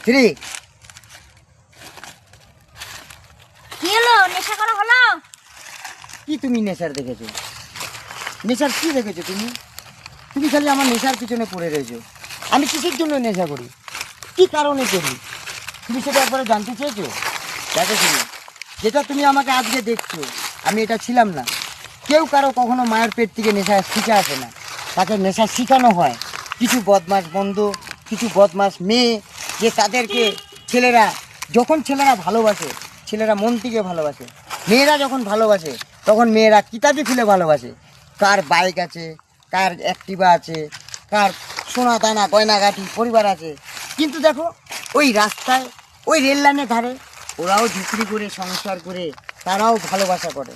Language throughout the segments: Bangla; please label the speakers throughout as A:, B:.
A: 3।
B: কি হলো, নেশা করা হলো?
A: কি তুমি নেশার দেখেছো? নেশার কি দেখেছো তুমি? তুমি খালি আমার নেশার পিছনে পড়ে রয়েছো। আমি কিসের জন্য নেশা করি, কি কারণে করি, তুমি সেটা একবারে জানতে চেয়েছো? দেখো তুমি, যেটা তুমি আমাকে আজকে দেখছো, আমি এটা ছিলাম না। কেউ কারো কখনো মায়ের পেট থেকে নেশা শিখে আসে না, তাকে নেশা শেখানো হয় কিছু বদমাস বন্ধু, কিছু বদমাস মেয়ে, যে তাদেরকে ছেলেরা, যখন ছেলেরা ভালোবাসে, ছেলেরা মন থেকে ভালোবাসে, মেয়েরা যখন ভালোবাসে তখন মেয়েরা কিতাবি খুলে ভালোবাসে। কার বাইক আছে, কার অ্যাক্টিভা আছে, কার সোনা দানা গয়নাগাটি পরিবার আছে, কিন্তু দেখো ওই রাস্তায়, ওই রেল লাইনের ধারে ওরাও ঝুঁকড়ি করে সংসার করে, তারাও ভালোবাসা করে।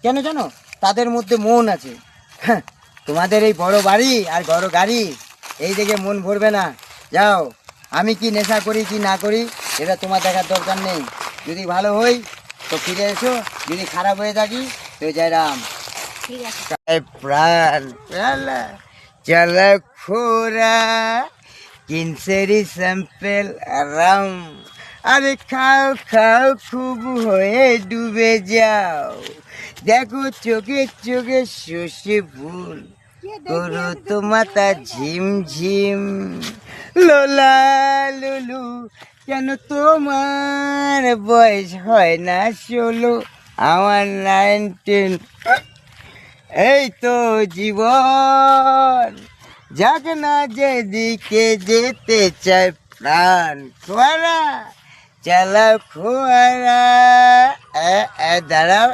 A: কেন জানো? তাদের মধ্যে মন আছে। হ্যাঁ, তোমাদের এই বড় বাড়ি আর বড় গাড়ি, এই দেখে মন ভরবে না। যাও, আমি কি নেশা করি কি না করি এটা তোমার দেখার দরকার নেই। যদি ভালো হই তো ফিরে এসো, যদি খারাপ হয়ে থাকি তো জয়রাম।
B: ঠিক আছে।
A: প্রাণ প্রালা চল খোরা কিনসেরি স্যাম্পেল আরাম। আরে খাও খাও খুব হয়ে ডুবে যাও, দেখো চোখে চোখে শস্যে ফুল, করো তো মাথা ঝিমঝিম। লোলা লুলু, কেন তোমার বয়স হয় না 16, আমার 19। এই তো জীবন, যাক না যেদিকে যেতে চায় প্রাণ। খোয়ারা চালা খোয়ারা, দাঁড়াও।